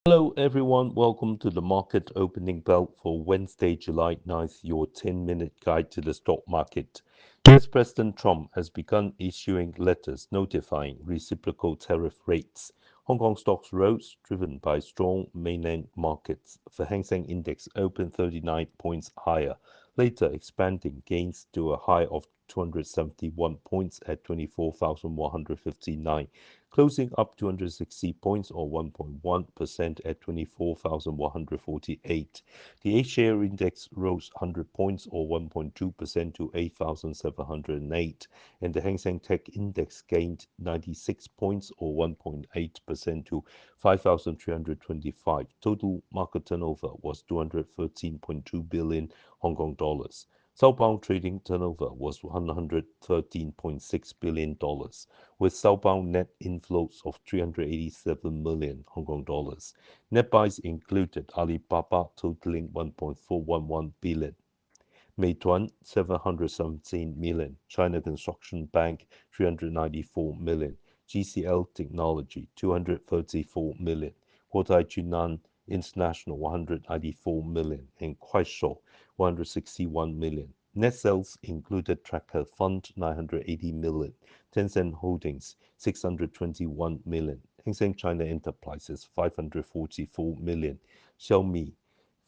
Hello, everyone. Welcome to the market opening bell for Wednesday, July 9th, your 10-minute guide to the stock market. US President Trump has begun issuing letters notifying reciprocal tariff rates. Hong Kong stocks rose, driven by strong mainland markets. The Hang Seng Index opened 39 points higher, later expanding gains to a high of 271 points at 24,159, closing up 260 points or 1.1% at 24,148. The A-share index rose 100 points or 1.2% to 8,708, and the Hang Seng Tech Index gained 96 points or 1.8% to 5,325. Total market turnover was 213.2 billion Hong Kong dollars. Southbound trading turnover was $113.6 billion, with southbound net inflows of 387 million Hong Kong dollars. Net buys included Alibaba totaling 1.411 billion, Meituan 717 million, China Construction Bank 394 million, GCL Technology 234 million, Huatai Junan International 194 million, and Kuaishou 161 million. Net sales included Tracker Fund 980 million, Tencent Holdings 621 million, Hang Seng China Enterprises 544 million, Xiaomi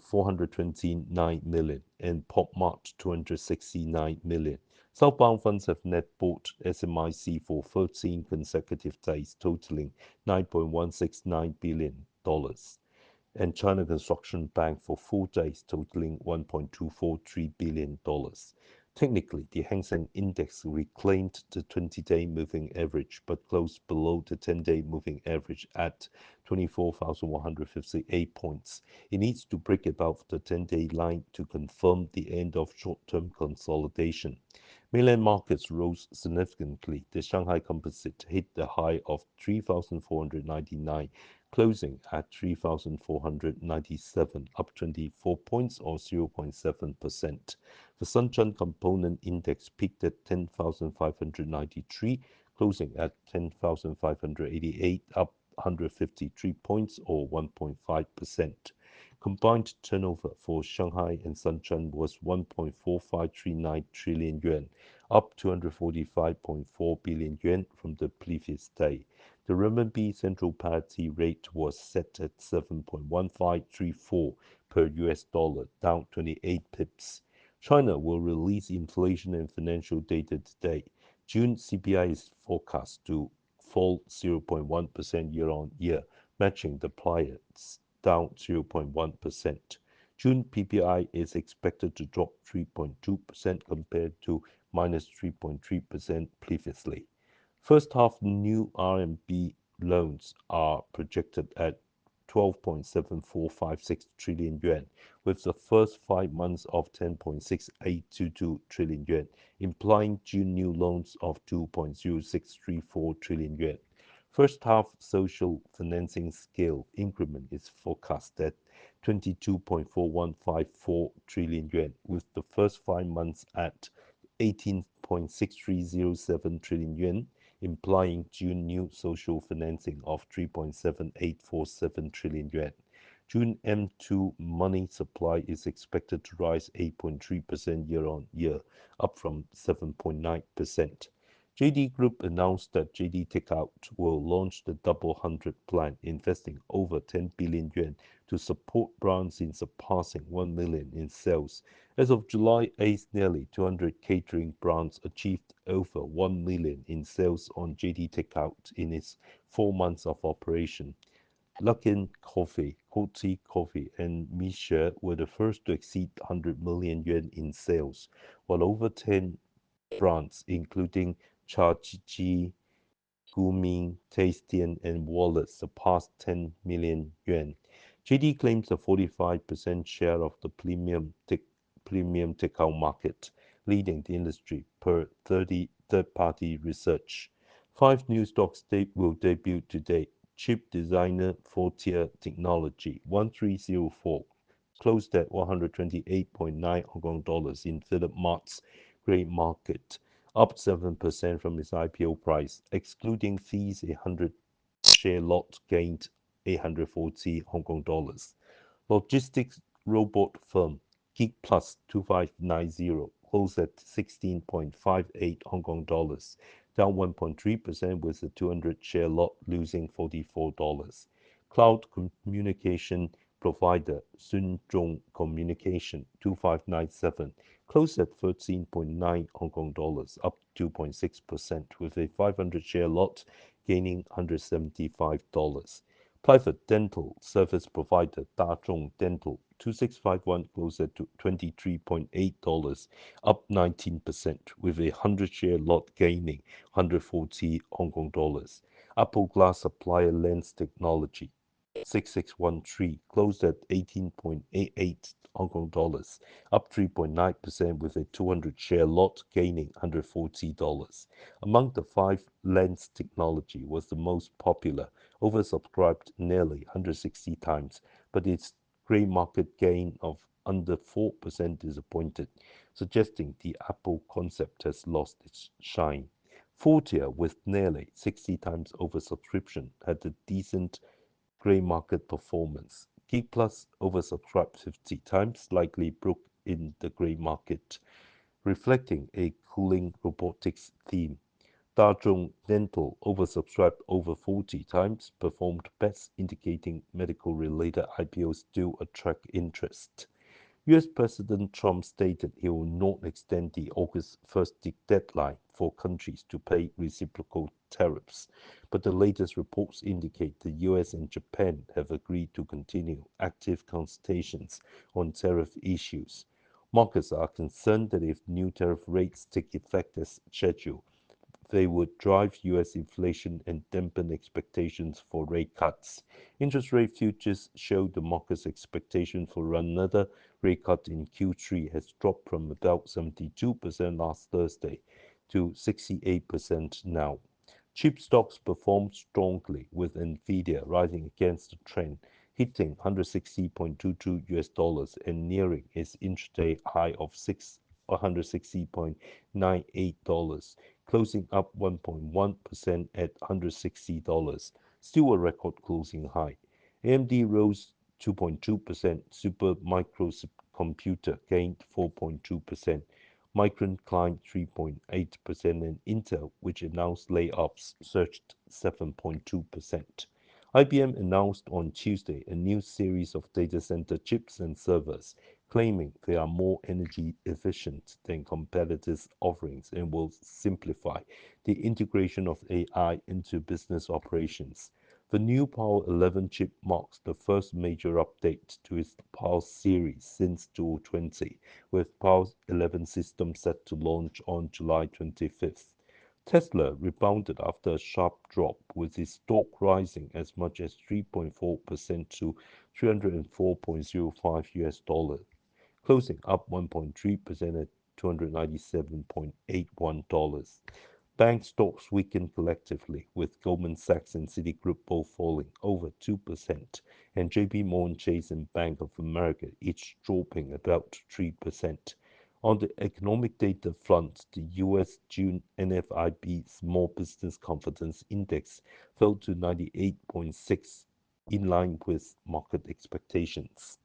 429 million, and PopMart 269 million. Southbound funds have net bought SMIC for 13 consecutive days, totaling $9.169 billion, and China Construction Bank for 4 days, totaling $1.243 billion. Technically, the Hang Seng Index reclaimed the 20-day moving average, but closed below the 10-day moving average at 24,158 points. It needs to break above the 10-day line to confirm the end of short-term consolidation. Mainland markets rose significantly. The Shanghai Composite hit the high of 3,499, closing at 3,497, up 24 points or 0.7%. The Shenzhen Component Index peaked at 10,593, closing at 10,588, up 153 points or 1.5%. Combined turnover for Shanghai and Shenzhen was 1.4539 trillion yuan, up 245.4 billion yuan from the previous day. The renminbi central parity rate was set at 7.1534 per US dollar, down 28 pips. China will release inflation and financial data today. June CPI is forecast to fall 0.1% year-on-year, matching the prior's down 0.1%. June PPI is expected to drop 3.2% compared to minus 3.3% previously. First half new RMB loans are projected at 12.7456 trillion yuan, with the first 5 months of 10.6822 trillion yuan, implying June new loans of 2.0634 trillion yuan. First half social financing scale increment is forecast at 22.4154 trillion yuan, with the first 5 months at 18.6307 trillion yuan, implying June new social financing of 3.7847 trillion yuan. June M2 money supply is expected to rise 8.3% year-on-year, up from 7.9%. JD Group announced that JD Takeout will launch the Double 100 plan, investing over 10 billion yuan to support brands in surpassing 1 million in sales. As of July 8th, nearly 200 catering brands achieved over 1 million in sales on JD Takeout in its 4 months of operation. Luckin Coffee, Coty Coffee, and Misha were the first to exceed 100 million yuan in sales, while over 10 brands, including Cha Ji, Guming, Tastian, and Wallet, surpassed 10 million yuan. JD claims a 45% share of the premium takeout market, leading the industry per third-party research. 5 new stocks will debut today. Chip designer Fortier Technology 1304 closed at 128.9 Hong Kong dollars in Philip Mart's gray market, up 7% from its IPO price. Excluding fees, a 100 share lot gained 840 Hong Kong dollars. Logistics robot firm Geek Plus 2590 closed at 16.58 Hong Kong dollars, down 1.3% with a 200 share lot losing $44. Cloud communication provider Sun Zhong Communication 2597 closed at 13.9 Hong Kong dollars, up 2.6% with a 500 share lot gaining $175. Private dental service provider Dazhong Dental 2651 closed at $23.8, up 19%, with a 100 share lot gaining 140 Hong Kong dollars. Apple Glass supplier Lens Technology 6613 closed at 18.88 Hong Kong dollars, up 3.9% with a 200 share lot gaining $140. Among the five, Lens Technology was the most popular, oversubscribed nearly 160 times, but its grey market gain of under 4% disappointed, suggesting the Apple concept has lost its shine. Fortier, with nearly 60 times oversubscription, had a decent grey market performance. Geek Plus oversubscribed 50 times, likely broke in the grey market, reflecting a cooling robotics theme. Dazhong Dental oversubscribed over 40 times, performed best, indicating medical-related IPOs still attract interest. US President Trump stated he will not extend the August 1st deadline for countries to pay reciprocal tariffs, but the latest reports indicate the US and Japan have agreed to continue active consultations on tariff issues. Markets are concerned that if new tariff rates take effect as scheduled, they would drive US inflation and dampen expectations for rate cuts. Interest rate futures show the market's expectation for another rate cut in Q3 has dropped from about 72% last Thursday to 68% now. Chip stocks performed strongly, with Nvidia rising against the trend, hitting 160.22 US dollars and nearing its intraday high of 160.98 dollars, closing up 1.1% at $160, still a record closing high. AMD rose 2.2%, Supermicro gained 4.2%, Micron climbed 3.8%, and Intel, which announced layoffs, surged 7.2%. IBM announced on Tuesday a new series of data center chips and servers, claiming they are more energy efficient than competitors' offerings and will simplify the integration of AI into business operations. The new Power 11 chip marks the first major update to its Power series since 2020, with Power 11 system set to launch on July 25th. Tesla rebounded after a sharp drop, with its stock rising as much as 3.4% to 304.05 US dollars, closing up 1.3% at $297.81. Bank stocks weakened collectively, with Goldman Sachs and Citigroup both falling over 2%, and JP Morgan Chase and Bank of America each dropping about 3%. On the economic data front, the U.S. June NFIB Small Business Confidence Index fell to 98.6, in line with market expectations.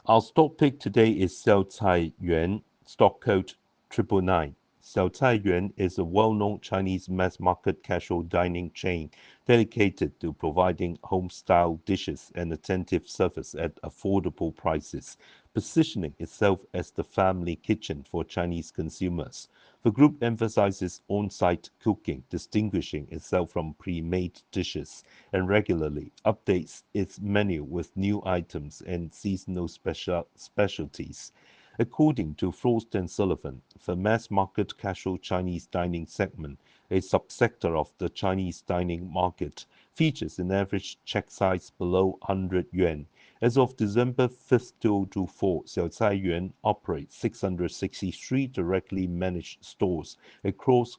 Our stock pick today is Xiaocaiyuan, stock code 999. Xiaocaiyuan is a well-known Chinese mass-market casual dining chain dedicated to providing home-style dishes and attentive service at affordable prices, positioning itself as the family kitchen for Chinese consumers. The group emphasizes on-site cooking, distinguishing itself from pre-made dishes, and regularly updates its menu with new items and seasonal specialties. According to Frost and Sullivan, the mass-market casual Chinese dining segment, a subsector of the Chinese dining market, features an average check size below 100 yuan. As of December 5th, 2024, Xiaocaiyuan operates 663 directly managed stores across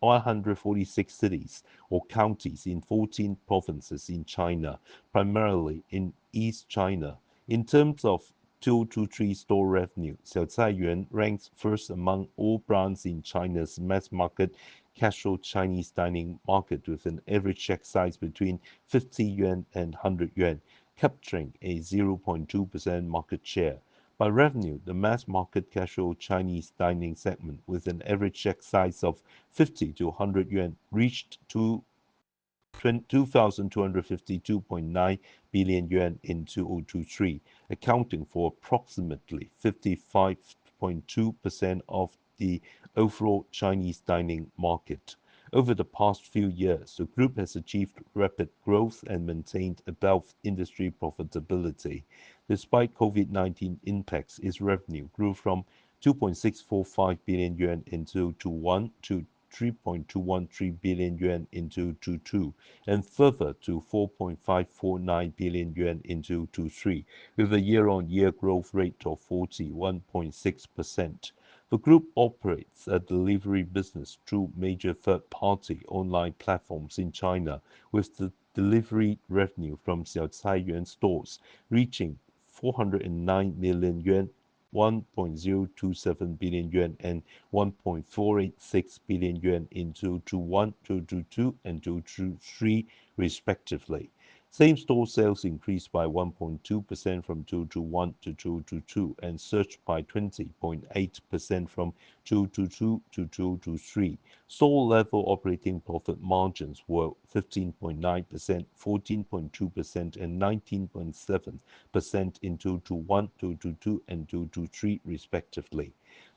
146 cities or counties in 14 provinces in China, primarily in East China. In terms of 2023 store revenue, Xiaocaiyuan ranks first among all brands in China's mass market casual Chinese dining market with an average check size between 50 yuan and 100 yuan, capturing a 0.2% market share. By revenue, the mass market casual Chinese dining segment with an average check size of 50 to 100 yuan reached 2,252.9 billion yuan in 2023, accounting for approximately 55.2% of the overall Chinese dining market. Over the past few years, the group has achieved rapid growth and maintained above industry profitability. Despite COVID-19 impacts, its revenue grew from 2.645 billion yuan in 2021 to 3.213 billion yuan in 2022, and further to 4.549 billion yuan in 2023, with a year-on-year growth rate of 41.6%. The group operates a delivery business through major third-party online platforms in China, with the delivery revenue from Xiaocaiyuan stores reaching 409 million yuan, 1.027 billion yuan, and 1.486 billion yuan in 2021, 2022, and 2023, respectively. Same-store sales increased by 1.2% from 2021 to 2022 and surged by 20.8% from 2022 to 2023. Store-level operating profit margins were 15.9%, 14.2%, and 19.7% in 2021, 2022, and 2023, respectively.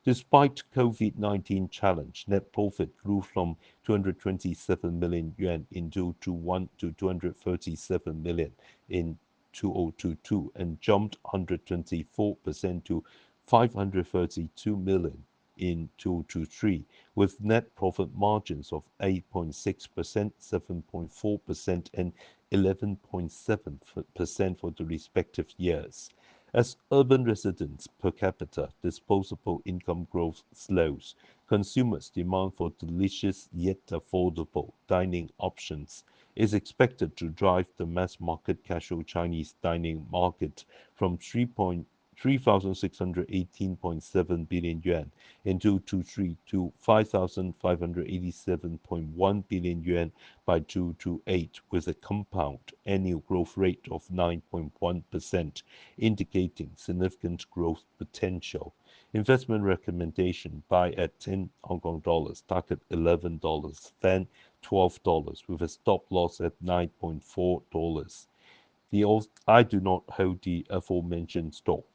Despite COVID-19 challenge, net profit grew from 227 million yuan in 2021 to 237 million in 2022 and jumped 124% to 532 million in 2023, with net profit margins of 8.6%, 7.4%, and 11.7% for the respective years. As urban residents per capita disposable income growth slows, consumers' demand for delicious yet affordable dining options is expected to drive the mass market casual Chinese dining market from 3,618.7 billion yuan in 2023 to 5,587.1 billion yuan by 2028, with a compound annual growth rate of 9.1%, indicating significant growth potential. Investment recommendation: buy at 10 Hong Kong dollars, target $11, then $12, with a stop loss at $9.4. I do not hold the aforementioned stock.